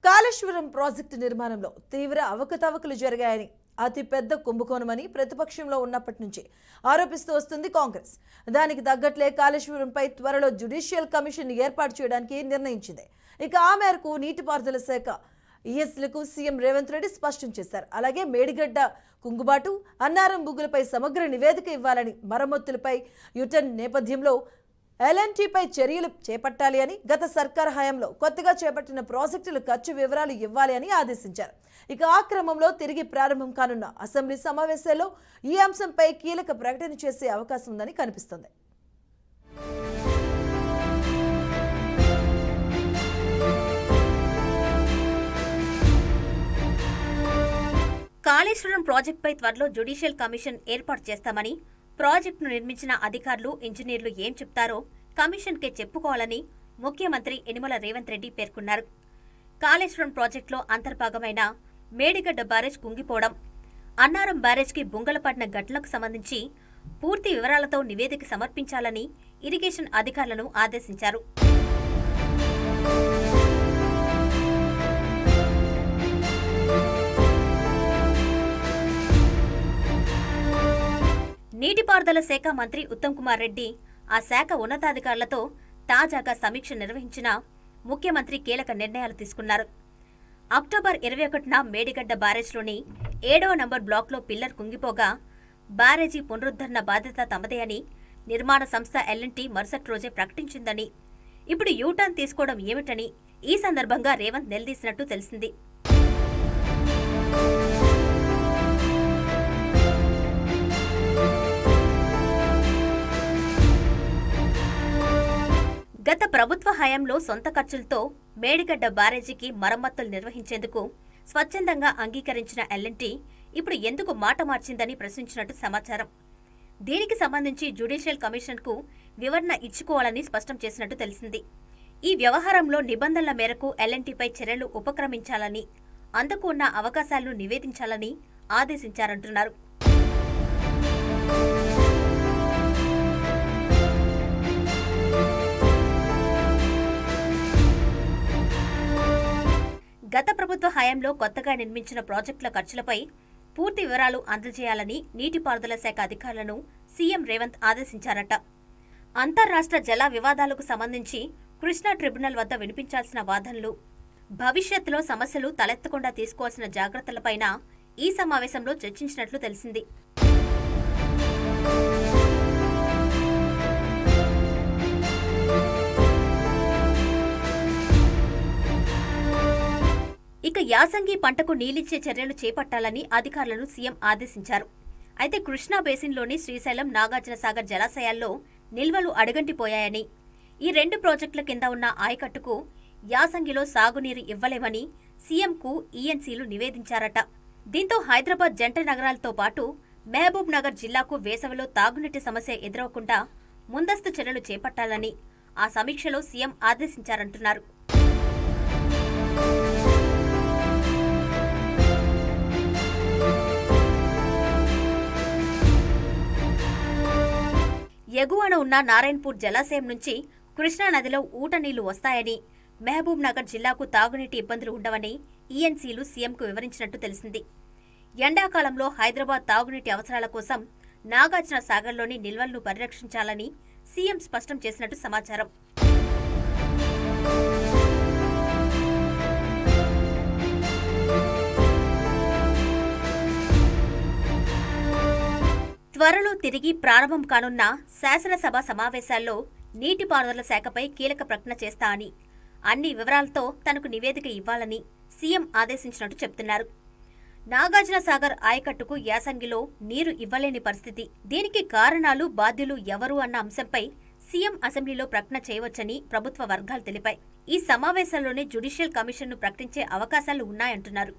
Kaleshwaram project నిర్మాణంలో తీవ్ర అవకతవకలు జరిగాయని అతిపెద్ద కుంభకోణమని ప్రతిపక్షంలో ఉన్నప్పటి నుంచి ఆరోపిస్తూ వస్తుంది కాంగ్రెస్. దానికి తగ్గట్లే కాళేశ్వరంపై త్వరలో జ్యుడిషియల్ కమిషన్ ఏర్పాటు చేయడానికి నిర్ణయించింది. ఇక ఆ మేరకు నీటిపారుదల శాఖ ఈఎస్లకు సీఎం రేవంత్ రెడ్డి స్పష్టం చేశారు. అలాగే మేడిగడ్డ కుంగుబాటు, అన్నారం బుగ్గులపై సమగ్ర నివేదిక ఇవ్వాలని, మరమ్మతులపై యూటర్న్ నేపథ్యంలో ఎల్ఎన్టీపై చర్యలు చేపట్టాలి అని, గత సర్కార్ హయాంలో కొత్తగా చేపట్టిన ప్రాజెక్టుల ఖర్చు వివరాలు ఇవ్వాలి అని ఆదేశించారు. ఇక ఆ క్రమంలో తిరిగి ప్రారంభం కానున్న అసెంబ్లీ సమావేశాల్లో ఈ అంశంపై కీలక ప్రకటన చేసే అవకాశం ఉందని కనిపిస్తోంది. కాళేశ్వరం ప్రాజెక్టుపై త్వరలో జ్యుడిషియల్ కమిషన్ ఏర్పాటు చేస్తామని, ప్రాజెక్టును నిర్మించిన అధికారులు, ఇంజనీర్లు ఏం చెప్తారో కమిషన్కే చెప్పుకోవాలని ముఖ్యమంత్రి యనమల రేవంత్ రెడ్డి పేర్కొన్నారు. కాళేశ్వరం ప్రాజెక్టులో అంతర్భాగమైన మేడిగడ్డ బ్యారేజ్ కుంగిపోవడం, అన్నారం బ్యారేజ్కి బుంగలు పడిన ఘటనలకు సంబంధించి పూర్తి వివరాలతో నివేదిక సమర్పించాలని ఇరిగేషన్ అధికారులను ఆదేశించారు. నీటిపారుదల శాఖ మంత్రి ఉత్తమ్ కుమార్ రెడ్డి ఆ శాఖ ఉన్నతాధికారులతో తాజాగా సమీక్ష నిర్వహించిన ముఖ్యమంత్రి కీలక నిర్ణయాలు తీసుకున్నారు. అక్టోబర్ 21న మేడిగడ్డ బ్యారేజ్లోని 7వ నంబర్ బ్లాక్లో పిల్లర్ కుంగిపోగా బ్యారేజీ పునరుద్ధరణ బాధ్యత తమదే అని నిర్మాణ సంస్థ ఎల్ఎన్టీ మరుసటి రోజే ప్రకటించిందని, ఇప్పుడు యూటర్న్ తీసుకోవడం ఏమిటని ఈ సందర్భంగా రేవంత్ నిలదీసినట్టు తెలిసింది. గత ప్రభుత్వ హయాంలో సొంత ఖర్చులతో మేడిగడ్డ బ్యారేజీకి మరమ్మతులు నిర్వహించేందుకు స్వచ్ఛందంగా అంగీకరించిన ఎల్ఎన్టీ ఇప్పుడు ఎందుకు మాట మార్చిందని ప్రశ్నించినట్టు సమాచారం. దీనికి సంబంధించి జ్యుడిషియల్ కమిషన్కు వివరణ ఇచ్చుకోవాలని స్పష్టం చేసినట్టు తెలిసింది. ఈ వ్యవహారంలో నిబంధనల మేరకు ఎల్ఎన్టీపై చర్యలు ఉపక్రమించాలని, అందుకు ఉన్న అవకాశాలను నివేదించాలని ఆదేశించారంటున్నారు. గత ప్రభుత్వ హయాంలో కొత్తగా నిర్మించిన ప్రాజెక్టుల ఖర్చులపై పూర్తి వివరాలు అందజేయాలని నీటిపారుదల శాఖ అధికారులను సీఎం రేవంత్ ఆదేశించారట. అంతర్రాష్ట్ర జల వివాదాలకు సంబంధించి కృష్ణా ట్రిబ్యునల్ వద్ద వినిపించాల్సిన వాదనలు, భవిష్యత్తులో సమస్యలు తలెత్తకుండా తీసుకోవాల్సిన జాగ్రత్తలపైన ఈ సమావేశంలో చర్చించినట్లు తెలిసింది. ఇక యాసంగి పంటకు నీలిచ్చే చర్యలు చేపట్టాలని అధికారులను సీఎం ఆదేశించారు. అయితే కృష్ణా బేసిన్లోని శ్రీశైలం, నాగార్జునసాగర్ జలాశయాల్లో నిల్వలు అడుగంటిపోయాయని, ఈ 2 ప్రాజెక్టుల కింద ఉన్న ఆయకట్టుకు యాసంగిలో సాగునీరు ఇవ్వలేమని సీఎంకు ఈఎన్సీలు నివేదించారట. దీంతో హైదరాబాద్ జంట నగరాలతో పాటు మహబూబ్ నగర్ జిల్లాకు వేసవిలో తాగునీటి సమస్య ఎదురవకుండా ముందస్తు చర్యలు చేపట్టాలని ఆ సమీక్షలో సీఎం ఆదేశించారంటున్నారు. ఎగువన ఉన్న నారాయణపూర్ జలాశయం నుంచి కృష్ణా నదిలో ఊట నీళ్లు వస్తాయని, మహబూబ్ నగర్ జిల్లాకు తాగునీటి ఇబ్బందులు ఉండవని ఈఎన్సీలు సీఎంకు వివరించినట్టు తెలిసింది. ఎండాకాలంలో హైదరాబాద్ తాగునీటి అవసరాల కోసం నాగార్జున సాగర్లోని నిల్వలను పరిరక్షించాలని సీఎం స్పష్టం చేసినట్టు సమాచారం. త్వరలో తిరిగి ప్రారంభం కానున్న శాసనసభ సమావేశాల్లో నీటిపారుదల శాఖపై కీలక ప్రకటన చేస్తా అని, అన్ని వివరాలతో తనకు నివేదిక ఇవ్వాలని సీఎం ఆదేశించినట్టు చెప్తున్నారు. నాగార్జునసాగర్ ఆయకట్టుకు యాసంగిలో నీరు ఇవ్వలేని పరిస్థితి, దీనికి కారణాలు, బాధ్యులు ఎవరు అన్న అంశంపై సీఎం అసెంబ్లీలో ప్రకటన చేయవచ్చని ప్రభుత్వ వర్గాలు తెలిపాయి. ఈ సమావేశంలోనే జ్యుడిషియల్ కమిషన్ను ప్రకటించే అవకాశాలు ఉన్నాయంటున్నారు.